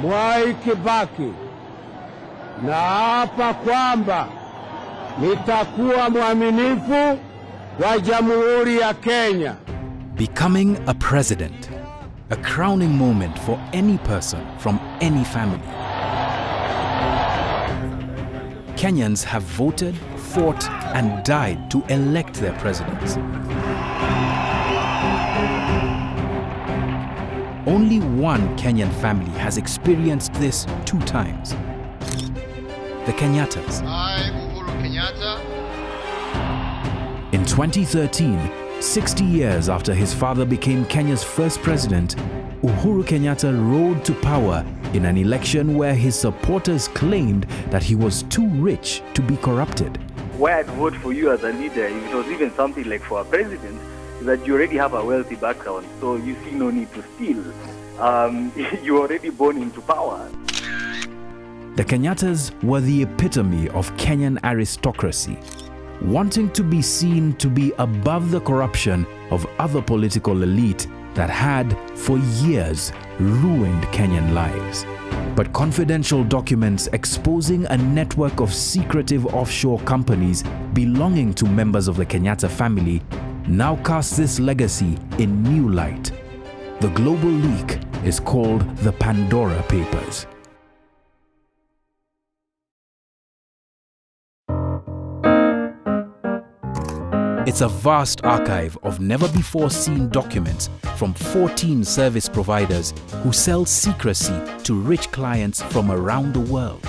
Mwai Kibaki, naapa kwamba nitakuwa mwaminifu wa Jamhuri ya Kenya. Becoming a president, a crowning moment for any person from any family. Kenyans have voted, fought, and died to elect their presidents. Only one Kenyan family has experienced this 2 times. The Kenyattas. I, Uhuru Kenyatta. In 2013, 60 years after his father became Kenya's first president, Uhuru Kenyatta rode to power in an election where his supporters claimed that he was too rich to be corrupted. Why I'd vote for you as a leader, if it was even something like for a president, is that you already have a wealthy background, so you see no need to steal. You're already born into power. The Kenyattas were the epitome of Kenyan aristocracy, wanting to be seen to be above the corruption of other political elite that had, for years, ruined Kenyan lives. But confidential documents exposing a network of secretive offshore companies belonging to members of the Kenyatta family now cast this legacy in new light. The global leak is called the Pandora Papers. It's a vast archive of never-before-seen documents from 14 service providers who sell secrecy to rich clients from around the world.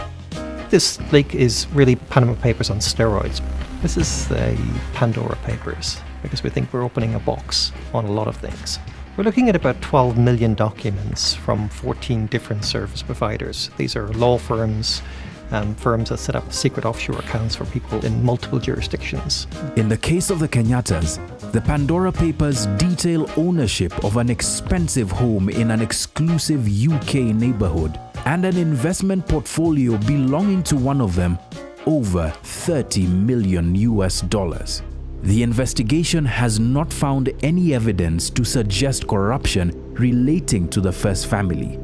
This leak is really Panama Papers on steroids. This is the Pandora Papers, because we think we're opening a box on a lot of things. We're looking at about 12 million documents from 14 different service providers. These are law firms, firms that set up secret offshore accounts for people in multiple jurisdictions. In the case of the Kenyattas, the Pandora Papers detail ownership of an expensive home in an exclusive UK neighborhood and an investment portfolio belonging to one of them over $30 million. The investigation has not found any evidence to suggest corruption relating to the first family.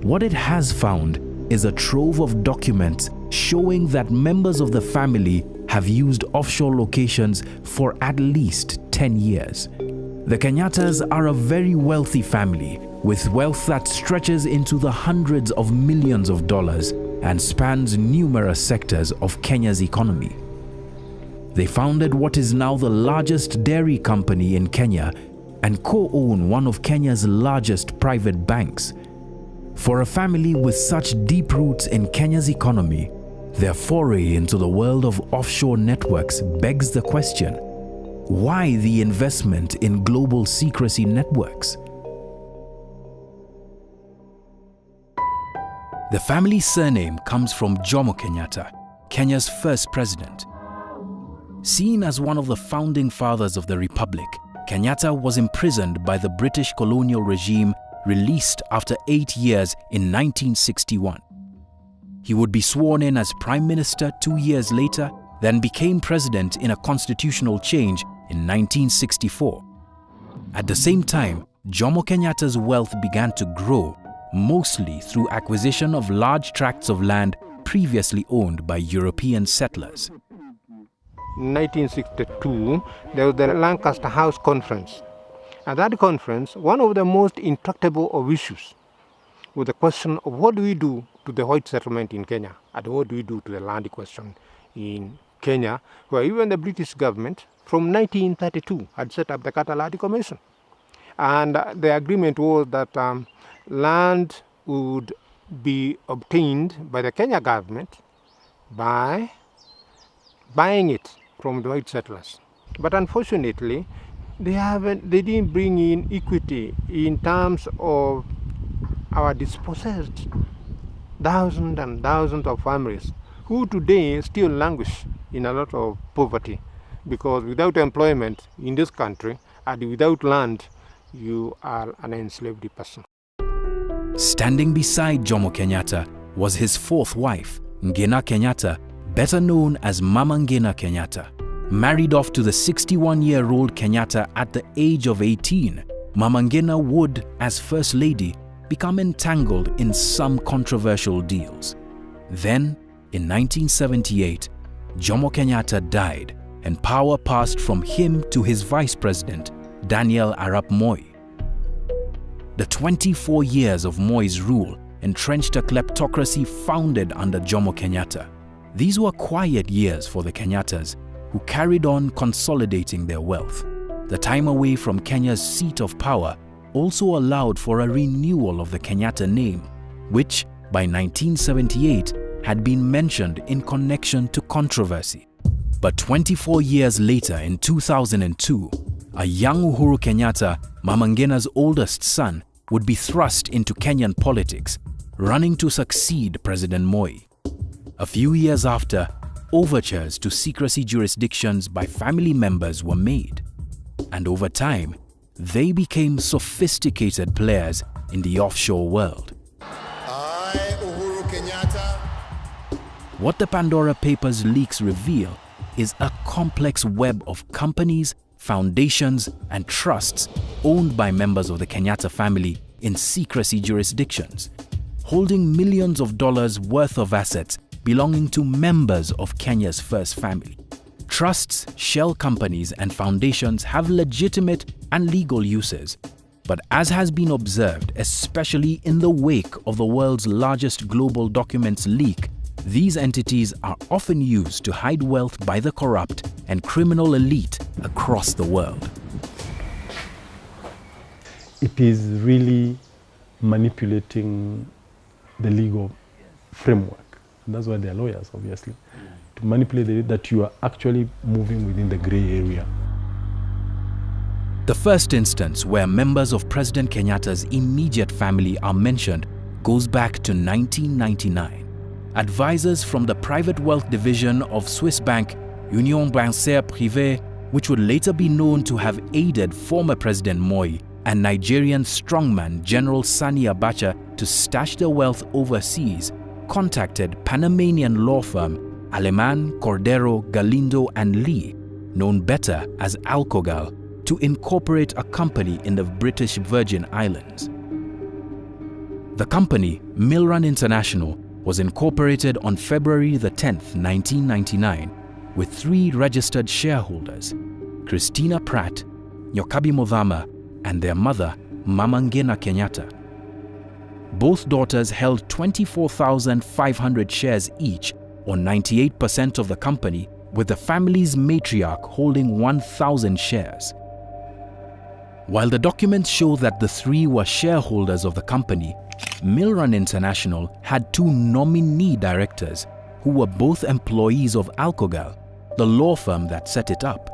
What it has found is a trove of documents showing that members of the family have used offshore locations for at least 10 years. The Kenyattas are a very wealthy family with wealth that stretches into the hundreds of millions of dollars and spans numerous sectors of Kenya's economy. They founded what is now the largest dairy company in Kenya and co-own one of Kenya's largest private banks. For a family with such deep roots in Kenya's economy, their foray into the world of offshore networks begs the question, why the investment in global secrecy networks? The family's surname comes from Jomo Kenyatta, Kenya's first president. Seen as one of the founding fathers of the Republic, Kenyatta was imprisoned by the British colonial regime, released after 8 years in 1961. He would be sworn in as Prime Minister 2 years later, then became president in a constitutional change in 1964. At the same time, Jomo Kenyatta's wealth began to grow, mostly through acquisition of large tracts of land previously owned by European settlers. In 1962, there was the Lancaster House Conference. At that conference, one of the most intractable of issues was the question of what do we do to the white settlement in Kenya, and what do we do to the land question in Kenya, where even the British government from 1932 had set up the Cataladi Commission. And the agreement was that land would be obtained by the Kenya government by buying it from the white settlers. But unfortunately, they didn't bring in equity in terms of our dispossessed thousands and thousands of families who today still languish in a lot of poverty, because without employment in this country and without land, you are an enslaved person. Standing beside Jomo Kenyatta was his fourth wife, Ngina Kenyatta, better known as Mama Ngina Kenyatta. Married off to the 61-year-old Kenyatta at the age of 18, Mama Ngina would, as First Lady, become entangled in some controversial deals. Then, in 1978, Jomo Kenyatta died and power passed from him to his vice president, Daniel Arap Moi. The 24 years of Moi's rule entrenched a kleptocracy founded under Jomo Kenyatta. These were quiet years for the Kenyattas, who carried on consolidating their wealth. The time away from Kenya's seat of power also allowed for a renewal of the Kenyatta name, which by 1978 had been mentioned in connection to controversy. But 24 years later, in 2002, a young Uhuru Kenyatta, Mama Ngina's oldest son, would be thrust into Kenyan politics, running to succeed President Moi. A few years after, overtures to secrecy jurisdictions by family members were made. And over time, they became sophisticated players in the offshore world. I, Uhuru Kenyatta. What the Pandora Papers leaks reveal is a complex web of companies, foundations, and trusts owned by members of the Kenyatta family in secrecy jurisdictions, holding millions of dollars worth of assets belonging to members of Kenya's first family. Trusts, shell companies, and foundations have legitimate and legal uses, but as has been observed, especially in the wake of the world's largest global documents leak, these entities are often used to hide wealth by the corrupt and criminal elite across the world. It is really manipulating the legal framework. And that's why they are lawyers, obviously, to manipulate that you are actually moving within the gray area. The first instance where members of President Kenyatta's immediate family are mentioned goes back to 1999. Advisors from the private wealth division of Swiss bank Union Bancaire Privée, which would later be known to have aided former President Moi and Nigerian strongman General Sani Abacha to stash their wealth overseas, contacted Panamanian law firm Aleman, Cordero, Galindo and Lee, known better as Alcogal, to incorporate a company in the British Virgin Islands. The company, Milran International, was incorporated on February the 10th, 1999, with 3 registered shareholders, Christina Pratt, Nyokabi Modhama, and their mother, Mama Ngina Kenyatta. Both daughters held 24,500 shares each, or 98% of the company, with the family's matriarch holding 1,000 shares. While the documents show that the 3 were shareholders of the company, Milran International had 2 nominee directors who were both employees of Alcogal, the law firm that set it up.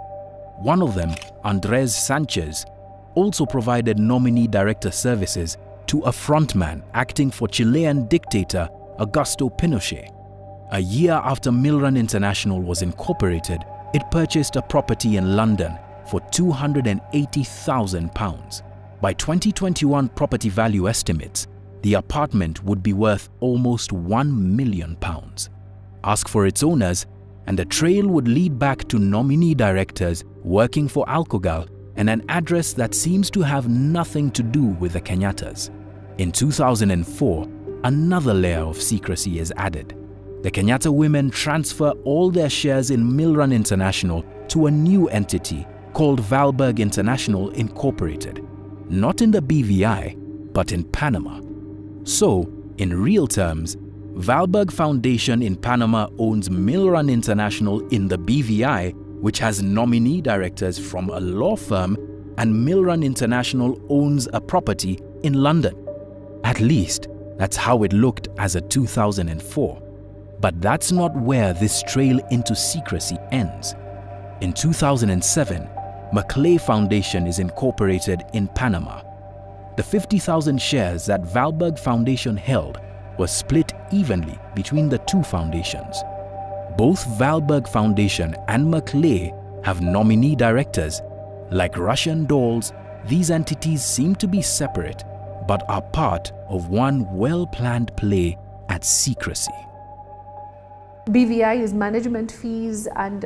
One of them, Andres Sanchez, also provided nominee director services to a frontman acting for Chilean dictator Augusto Pinochet. A year after Milran International was incorporated, it purchased a property in London for £280,000. By 2021 property value estimates, the apartment would be worth almost £1 million. Ask for its owners, and the trail would lead back to nominee directors working for Alcogal and an address that seems to have nothing to do with the Kenyattas. In 2004, another layer of secrecy is added. The Kenyatta women transfer all their shares in Milran International to a new entity called Valberg International Incorporated, not in the BVI, but in Panama. So, in real terms, Valberg Foundation in Panama owns Milran International in the BVI, which has nominee directors from a law firm, and Milran International owns a property in London. At least, that's how it looked as of 2004. But that's not where this trail into secrecy ends. In 2007, Maclay Foundation is incorporated in Panama. The 50,000 shares that Valberg Foundation held were split evenly between the 2 foundations. Both Valberg Foundation and Maclay have nominee directors. Like Russian dolls, these entities seem to be separate, but are part of one well-planned play at secrecy. BVI is management fees, and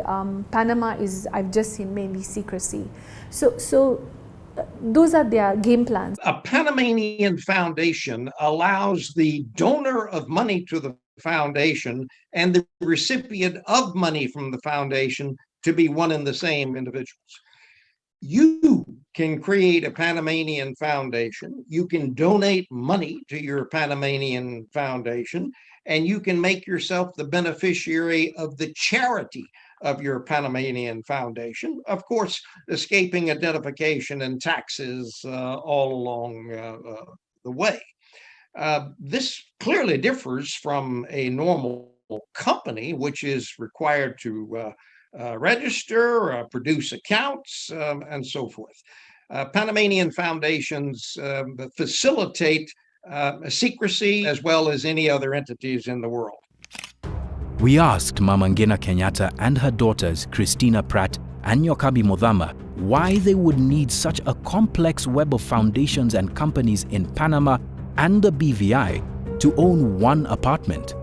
Panama is, I've just seen, mainly secrecy. So those are their game plans. A Panamanian foundation allows the donor of money to the foundation and the recipient of money from the foundation to be one and the same individuals. You can create a Panamanian foundation, you can donate money to your Panamanian foundation, and you can make yourself the beneficiary of the charity of your Panamanian foundation, of course, escaping identification and taxes all along the way. This clearly differs from a normal company, which is required to register, produce accounts, and so forth. Panamanian foundations facilitate secrecy as well as any other entities in the world. We asked Mama Ngina Kenyatta and her daughters, Christina Pratt and Nyokabi Muthama, why they would need such a complex web of foundations and companies in Panama and the BVI to own one apartment.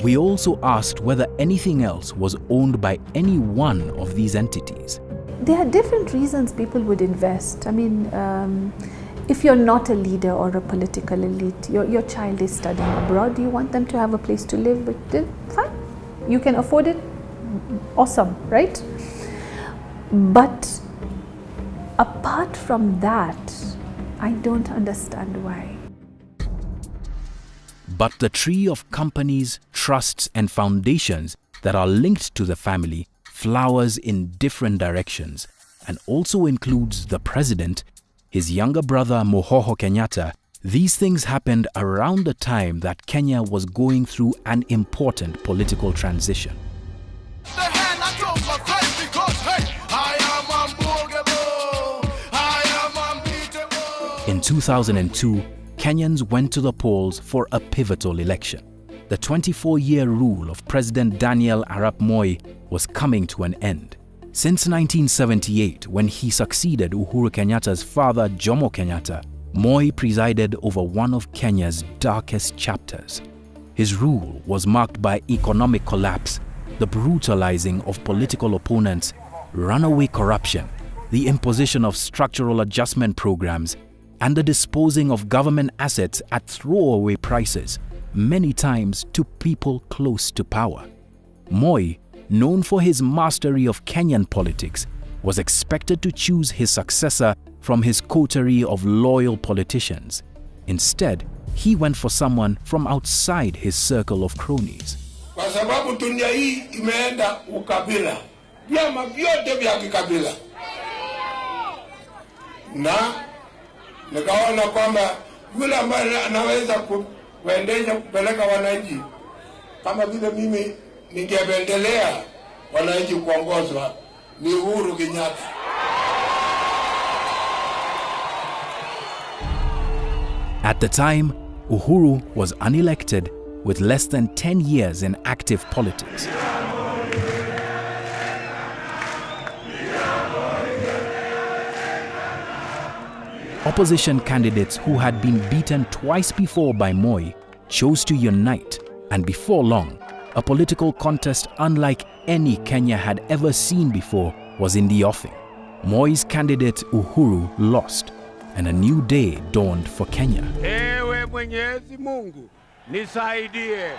We also asked whether anything else was owned by any one of these entities. There are different reasons people would invest. I mean, if you're not a leader or a political elite, your child is studying abroad, you want them to have a place to live, but fine. You can afford it, awesome, right? But apart from that, I don't understand why. But the tree of companies, trusts, and foundations that are linked to the family flowers in different directions and also includes the president, his younger brother Mohoho Kenyatta. These things happened around the time that Kenya was going through an important political transition. In 2002, Kenyans went to the polls for a pivotal election. The 24-year rule of President Daniel Arap Moi was coming to an end. Since 1978, when he succeeded Uhuru Kenyatta's father Jomo Kenyatta, Moi presided over one of Kenya's darkest chapters. His rule was marked by economic collapse, the brutalizing of political opponents, runaway corruption, the imposition of structural adjustment programs, and the disposing of government assets at throwaway prices, many times to people close to power. Moi, known for his mastery of Kenyan politics, was expected to choose his successor from his coterie of loyal politicians. Instead, he went for someone from outside his circle of cronies. Kwa sababu dunia hii imeenda ukabila, vyama vyote vya kikabila, na nikaona kwamba yule ambaye anaweza kuendesha kupeleka wananchi kama vile mimi ningependelea wananchi kuongozwa ni Uhuru Kenyatta. At the time, Uhuru was unelected with less than 10 years in active politics. Opposition candidates who had been beaten twice before by Moi chose to unite, and before long, a political contest unlike any Kenya had ever seen before was in the offing. Moi's candidate Uhuru lost, and a new day dawned for Kenya. Ewe Mwenyezi Mungu, nisaidie.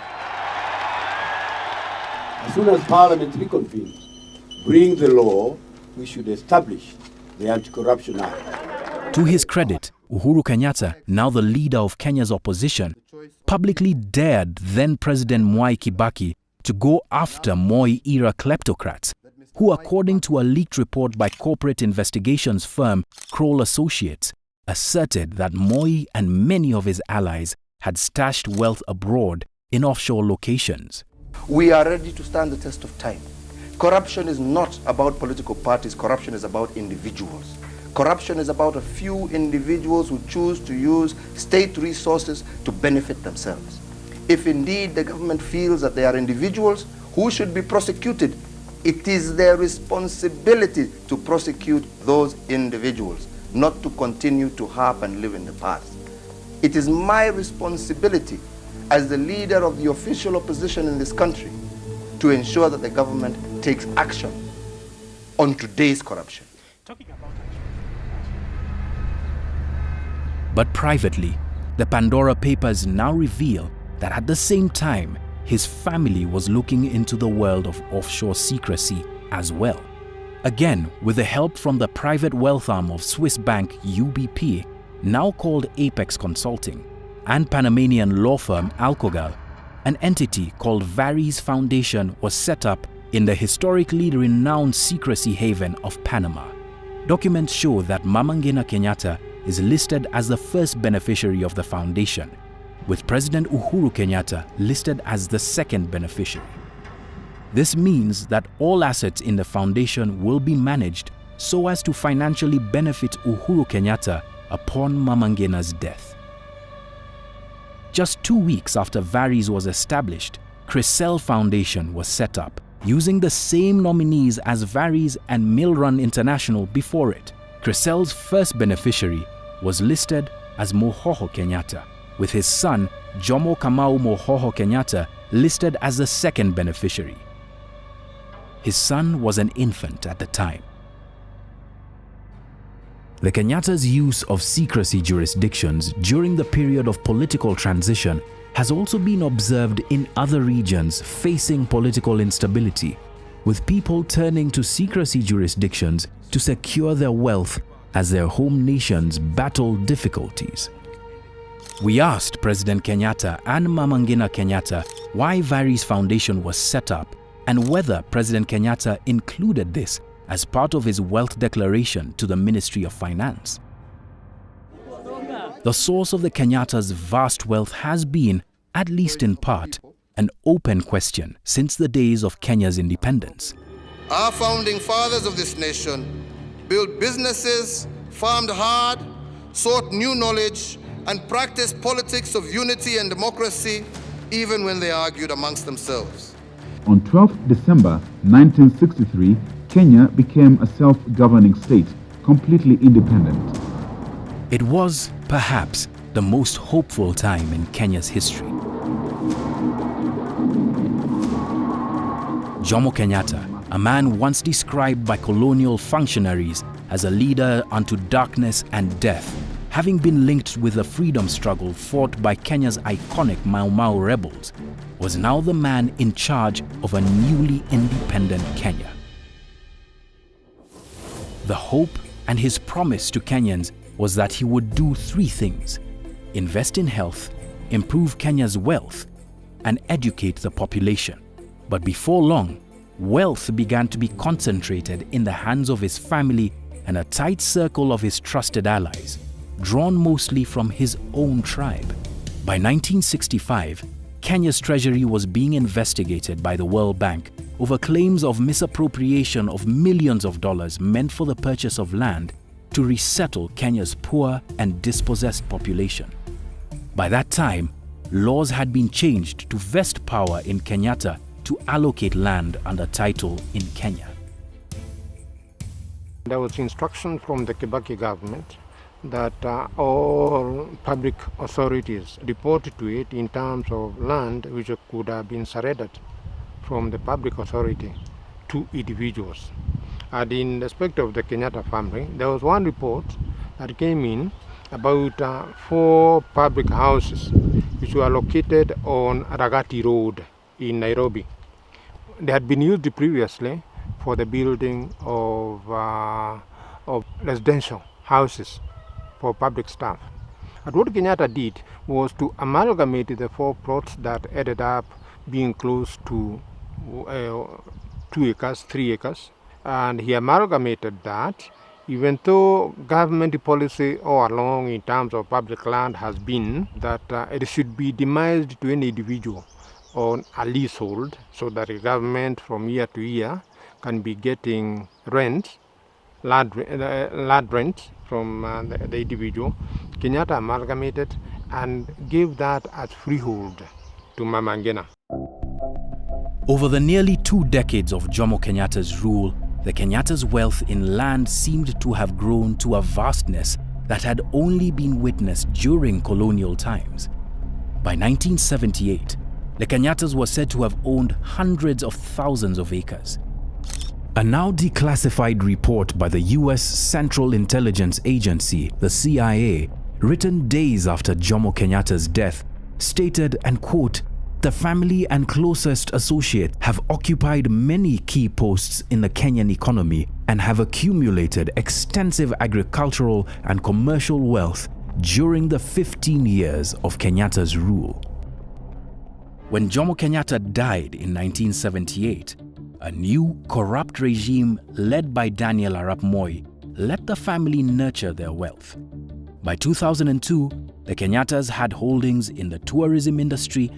As soon as Parliament reconvenes, bring the law, we should establish the Anti-Corruption Act. To his credit, Uhuru Kenyatta, now the leader of Kenya's opposition, publicly dared then-President Mwai Kibaki to go after Moi-era kleptocrats, who, according to a leaked report by corporate investigations firm Kroll Associates, asserted that Moi and many of his allies had stashed wealth abroad in offshore locations. We are ready to stand the test of time. Corruption is not about political parties, corruption is about individuals. Corruption is about a few individuals who choose to use state resources to benefit themselves. If indeed the government feels that they are individuals who should be prosecuted, it is their responsibility to prosecute those individuals, not to continue to harp and live in the past. It is my responsibility as the leader of the official opposition in this country to ensure that the government takes action on today's corruption. But privately, the Pandora Papers now reveal that at the same time, his family was looking into the world of offshore secrecy as well. Again, with the help from the private wealth arm of Swiss bank UBP, now called Apex Consulting, and Panamanian law firm Alcogal, an entity called Varies Foundation was set up in the historically renowned secrecy haven of Panama. Documents show that Mama Ngina Kenyatta is listed as the first beneficiary of the foundation, with President Uhuru Kenyatta listed as the second beneficiary. This means that all assets in the foundation will be managed so as to financially benefit Uhuru Kenyatta upon Mama Ngina's death. Just 2 weeks after Varies was established, Crisel Foundation was set up, using the same nominees as Varies and Millrun International before it. Crisel's first beneficiary was listed as Mohoho Kenyatta, with his son Jomo Kamau Mohoho Kenyatta listed as the second beneficiary. His son was an infant at the time. The Kenyatta's use of secrecy jurisdictions during the period of political transition has also been observed in other regions facing political instability, with people turning to secrecy jurisdictions to secure their wealth as their home nations battle difficulties. We asked President Kenyatta and Mama Ngina Kenyatta why Varies Foundation was set up and whether President Kenyatta included this as part of his wealth declaration to the Ministry of Finance. The source of the Kenyatta's vast wealth has been, at least in part, an open question since the days of Kenya's independence. Our founding fathers of this nation built businesses, farmed hard, sought new knowledge, and practiced politics of unity and democracy even when they argued amongst themselves. On 12 December 1963, Kenya became a self-governing state, completely independent. It was, perhaps, the most hopeful time in Kenya's history. Jomo Kenyatta, a man once described by colonial functionaries as a leader unto darkness and death, having been linked with the freedom struggle fought by Kenya's iconic Mau Mau rebels, was now the man in charge of a newly independent Kenya. The hope and his promise to Kenyans was that he would do three things: invest in health, improve Kenya's wealth, and educate the population. But before long, wealth began to be concentrated in the hands of his family and a tight circle of his trusted allies, drawn mostly from his own tribe. By 1965, Kenya's treasury was being investigated by the World Bank over claims of misappropriation of millions of dollars meant for the purchase of land to resettle Kenya's poor and dispossessed population. By that time, laws had been changed to vest power in Kenyatta to allocate land under title in Kenya. There was instruction from the Kibaki government that all public authorities reported to it in terms of land which could have been surrendered from the public authority to individuals. And in respect of the Kenyatta family, there was one report that came in about 4 public houses which were located on Ragati Road in Nairobi. They had been used previously for the building of residential houses for public staff. And what Kenyatta did was to amalgamate the 4 plots that ended up being close to 2 acres, 3 acres, and he amalgamated that, even though government policy all along in terms of public land has been that it should be demised to any individual on a leasehold, so that the government from year to year can be getting rent, land rent from the individual. Kenyatta amalgamated and gave that as freehold to Mama Ngina. Over the nearly 2 decades of Jomo Kenyatta's rule, the Kenyatta's wealth in land seemed to have grown to a vastness that had only been witnessed during colonial times. By 1978, the Kenyattas were said to have owned hundreds of thousands of acres. A now declassified report by the US Central Intelligence Agency, the CIA, written days after Jomo Kenyatta's death, stated, and quote, "The family and closest associate have occupied many key posts in the Kenyan economy and have accumulated extensive agricultural and commercial wealth during the 15 years of Kenyatta's rule." When Jomo Kenyatta died in 1978, a new corrupt regime led by Daniel Arap Moi let the family nurture their wealth. By 2002, the Kenyattas had holdings in the tourism industry,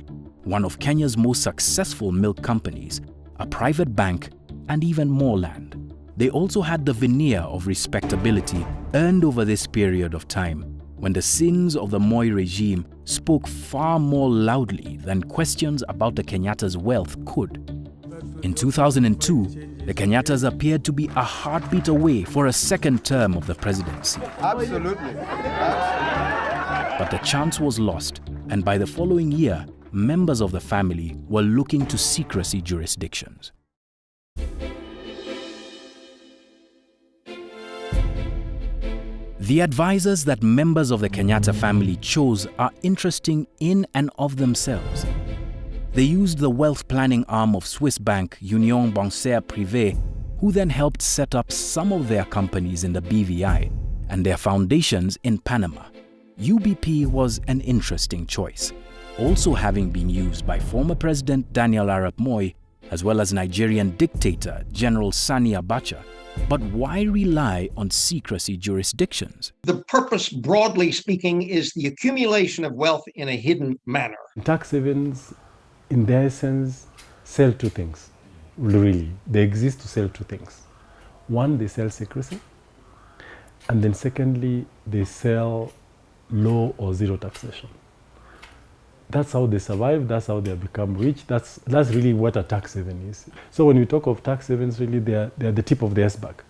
one of Kenya's most successful milk companies, a private bank, and even more land. They also had the veneer of respectability earned over this period of time, when the sins of the Moi regime spoke far more loudly than questions about the Kenyattas' wealth could. In 2002, the Kenyattas appeared to be a heartbeat away for a second term of the presidency. Absolutely. But the chance was lost, and by the following year, members of the family were looking to secrecy jurisdictions. The advisors that members of the Kenyatta family chose are interesting in and of themselves. They used the wealth planning arm of Swiss bank Union Bancaire Privée, who then helped set up some of their companies in the BVI and their foundations in Panama. UBP was an interesting choice, also having been used by former President Daniel Arap Moi, as well as Nigerian dictator General Sani Abacha. But why rely on secrecy jurisdictions? The purpose, broadly speaking, is the accumulation of wealth in a hidden manner. Tax havens, in their essence, sell two things, really. They exist to sell two things. One, they sell secrecy. And then secondly, they sell low or zero taxation. That's how they survive, that's how they become rich, that's really what a tax haven is. So when we talk of tax havens, really they're the tip of the iceberg.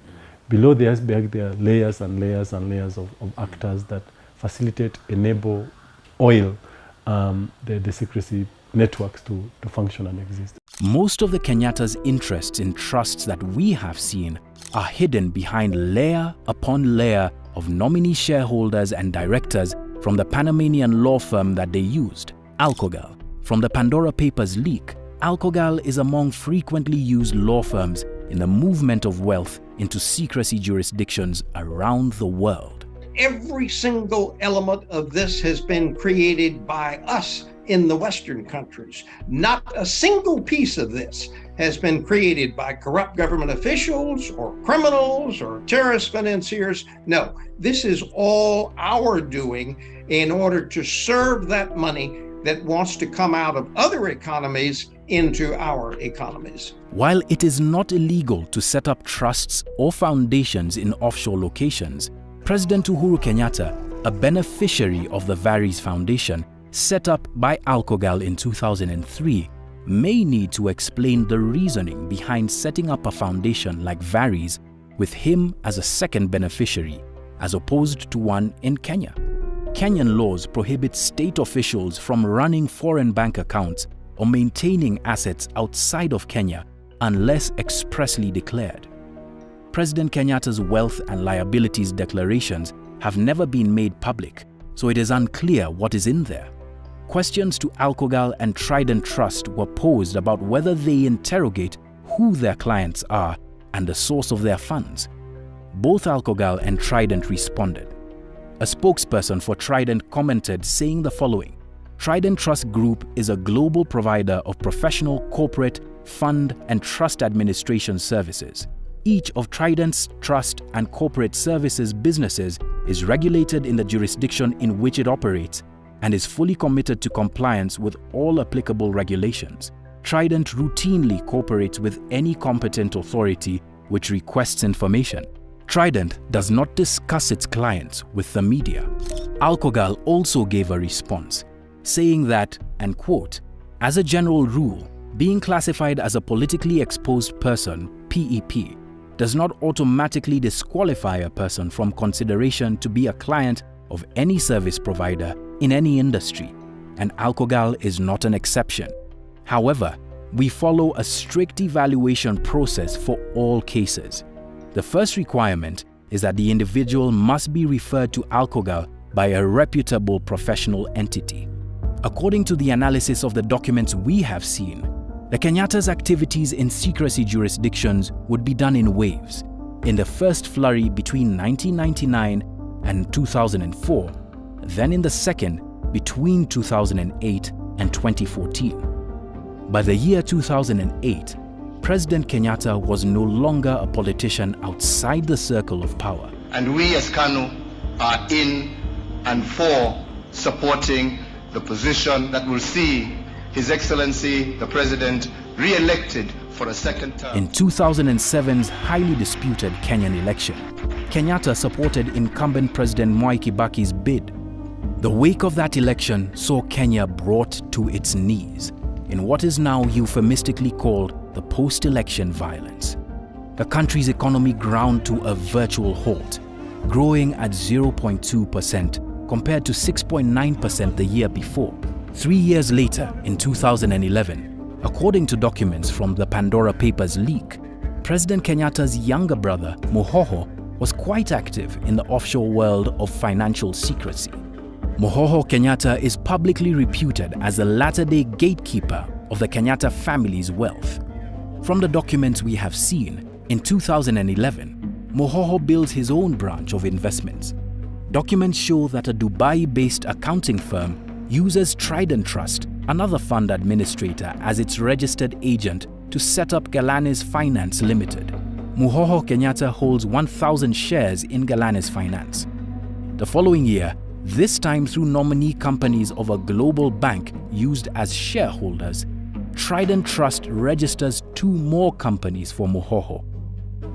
Below the iceberg, there are layers and layers and layers of actors that facilitate, enable, oil the secrecy networks to function and exist. Most of the Kenyatta's interests in trusts that we have seen are hidden behind layer upon layer of nominee shareholders and directors from the Panamanian law firm that they used, Alcogal. From the Pandora Papers leak, Alcogal is among frequently used law firms in the movement of wealth into secrecy jurisdictions around the world. Every single element of this has been created by us in the Western countries. Not a single piece of this has been created by corrupt government officials or criminals or terrorist financiers. No, this is all our doing in order to serve that money that wants to come out of other economies into our economies. While it is not illegal to set up trusts or foundations in offshore locations, President Uhuru Kenyatta, a beneficiary of the Varies Foundation, set up by Alcogal in 2003, may need to explain the reasoning behind setting up a foundation like Varies with him as a second beneficiary, as opposed to one in Kenya. Kenyan laws prohibit state officials from running foreign bank accounts or maintaining assets outside of Kenya unless expressly declared. President Kenyatta's wealth and liabilities declarations have never been made public, so it is unclear what is in there. Questions to Alcogal and Trident Trust were posed about whether they interrogate who their clients are and the source of their funds. Both Alcogal and Trident responded. A spokesperson for Trident commented saying the following: Trident Trust Group is a global provider of professional, corporate, fund, and trust administration services. Each of Trident's trust and corporate services businesses is regulated in the jurisdiction in which it operates and is fully committed to compliance with all applicable regulations. Trident routinely cooperates with any competent authority which requests information. Trident does not discuss its clients with the media. Alcogal also gave a response, saying that, and quote, "As a general rule, being classified as a politically exposed person, PEP, does not automatically disqualify a person from consideration to be a client of any service provider in any industry, and Alcogal is not an exception. However, we follow a strict evaluation process for all cases. The first requirement is that the individual must be referred to Alcogal by a reputable professional entity. According to the analysis of the documents we have seen, the Kenyatta's activities in secrecy jurisdictions would be done in waves. In the first flurry between 1999 and 2004, then in the second between 2008 and 2014. By the year 2008, President Kenyatta was no longer a politician outside the circle of power. And we as KANU are in and for supporting the position that will see His Excellency the President re-elected for a second term. In 2007's highly disputed Kenyan election, Kenyatta supported incumbent President Mwai Kibaki's bid. The wake of that election saw Kenya brought to its knees in what is now euphemistically called the post-election violence. The country's economy ground to a virtual halt, growing at 0.2% compared to 6.9% the year before. 3 years later, in 2011, according to documents from the Pandora Papers leak, President Kenyatta's younger brother, Mohoho, was quite active in the offshore world of financial secrecy. Mohoho Kenyatta is publicly reputed as the latter-day gatekeeper of the Kenyatta family's wealth. From the documents we have seen, in 2011, Mohoho built his own branch of investments. Documents show that a Dubai-based accounting firm uses Trident Trust, another fund administrator, as its registered agent to set up Galanis Finance Limited. Mohoho Kenyatta holds 1,000 shares in Galanis Finance. The following year, this time through nominee companies of a global bank used as shareholders, Trident Trust registers 2 more companies for Mohoho.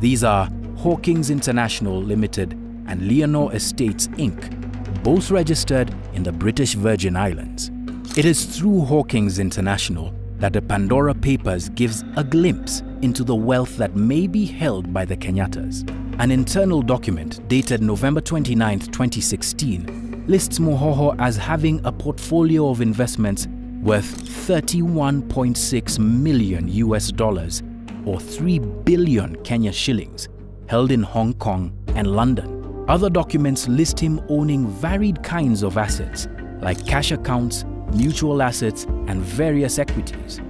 These are Hawkins International Limited and Leonore Estates Inc., both registered in the British Virgin Islands. It is through Hawkins International that the Pandora Papers gives a glimpse into the wealth that may be held by the Kenyattas. An internal document dated November 29, 2016, lists Mohoho as having a portfolio of investments worth $31.6 million or 3 billion Kenya shillings, held in Hong Kong and London. Other documents list him owning varied kinds of assets, like cash accounts, mutual assets, and various equities.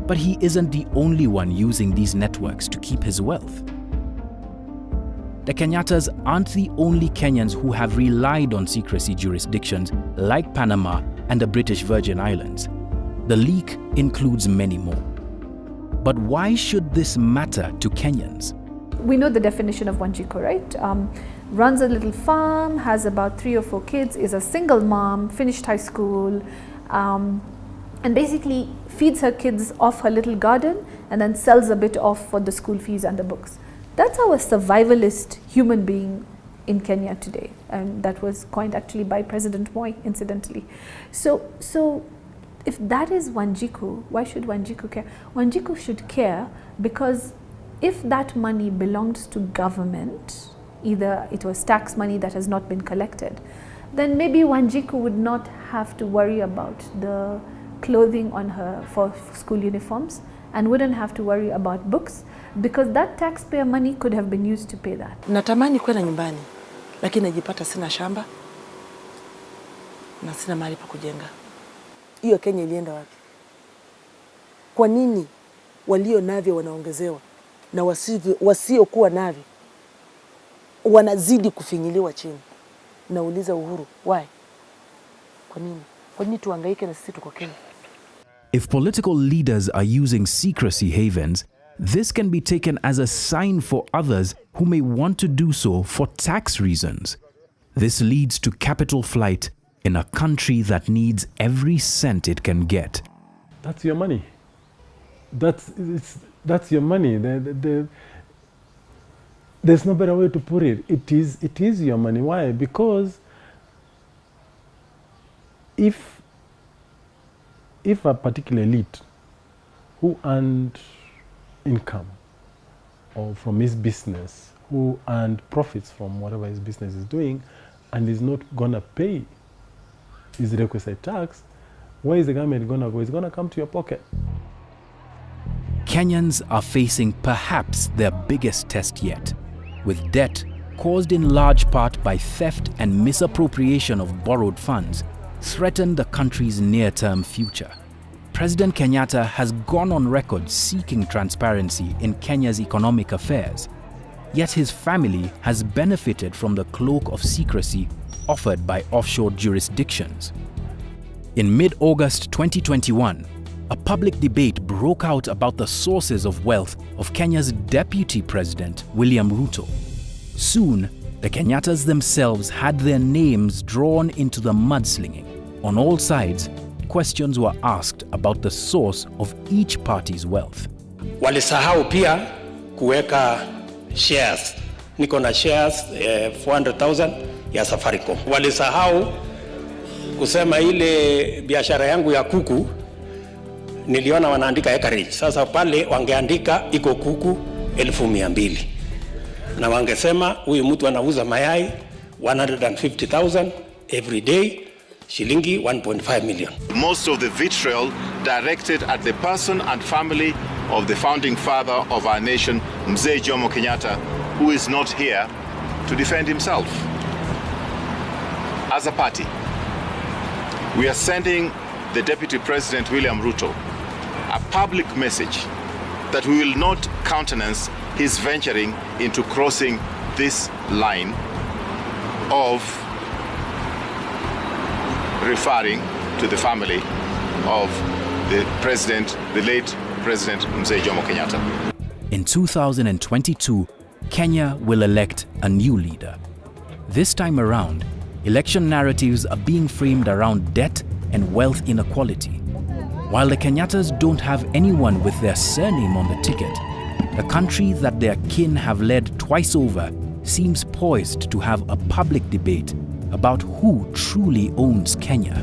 But he isn't the only one using these networks to keep his wealth. The Kenyattas aren't the only Kenyans who have relied on secrecy jurisdictions like Panama and the British Virgin Islands. The leak includes many more. But why should this matter to Kenyans? We know the definition of Wanjiku, right? Runs a little farm, has about 3 or 4 kids, is a single mom, finished high school, and basically feeds her kids off her little garden and then sells a bit off for the school fees and the books. That's our survivalist human being in Kenya today, and that was coined actually by President Moi, incidentally. So if that is Wanjiku, why should Wanjiku care? Wanjiku should care because if that money belongs to government, either it was tax money that has not been collected, then maybe Wanjiku would not have to worry about the clothing on her for school uniforms and wouldn't have to worry about books, because that taxpayer money could have been used to pay that. Natamani kwenda nyumbani, lakini najipata sina shamba na sina mahali pa kujenga. Hiyo Kenya ilienda wapi? Kwa nini walio navyo wanaongezewa na wasiokuwa navyo wanazidi kufinyiliwa chini? Nauliza Uhuru, why? Kwa nini? Kwa nini tuhangaike na sisi tuko Kenya? If political leaders are using secrecy havens, this can be taken as a sign for others who may want to do so for tax reasons. This leads to capital flight in a country that needs every cent it can get. That's your money. That's your money. There's no better way to put it. It is your money. Why? Because if a particular elite who earned income or from his business, who earned profits from whatever his business is doing, and is not gonna pay his requisite tax, where is the government gonna go? It's gonna come to your pocket. Kenyans are facing perhaps their biggest test yet, with debt caused in large part by theft and misappropriation of borrowed funds, threaten the country's near-term future. President Kenyatta has gone on record seeking transparency in Kenya's economic affairs, yet his family has benefited from the cloak of secrecy offered by offshore jurisdictions. In mid-August 2021, a public debate broke out about the sources of wealth of Kenya's Deputy President, William Ruto. Soon, the Kenyattas themselves had their names drawn into the mudslinging. On all sides, questions were asked about the source of each party's wealth. Walisahau pia kuweka shares. Niko na shares 400,000 ya Safaricom. Walisahau kusema ile biashara yangu ya kuku niliona wanaandika acreage. Sasa pale wangeandika iko kuku 200,000. Na wangesema huyu mtu anauza mayai 150,000 every day, shilingi 1.5 million. Most of the vitriol directed at the person and family of the founding father of our nation, Mzee Jomo Kenyatta, who is not here to defend himself. As a party, we are sending the Deputy President William Ruto a public message that we will not countenance his venturing into crossing this line of referring to the family of the president, the late President Mzee Jomo Kenyatta. In 2022, Kenya will elect a new leader. This time around, election narratives are being framed around debt and wealth inequality. While the Kenyattas don't have anyone with their surname on the ticket, the country that their kin have led twice over seems poised to have a public debate about who truly owns Kenya.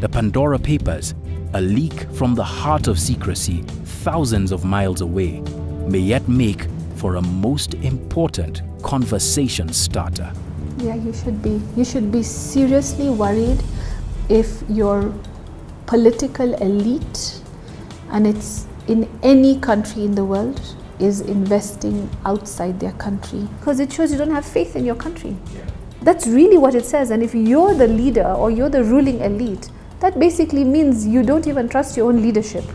The Pandora Papers, a leak from the heart of secrecy thousands of miles away, may yet make for a most important conversation starter. Yeah, you should be. You should be seriously worried if your political elite, and it's in any country in the world, is investing outside their country. Because it shows you don't have faith in your country. Yeah. That's really what it says. And if you're the leader or you're the ruling elite, that basically means you don't even trust your own leadership.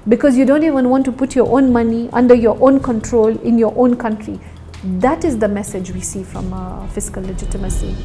Because you don't even want to put your own money under your own control in your own country. That is the message we see from fiscal legitimacy.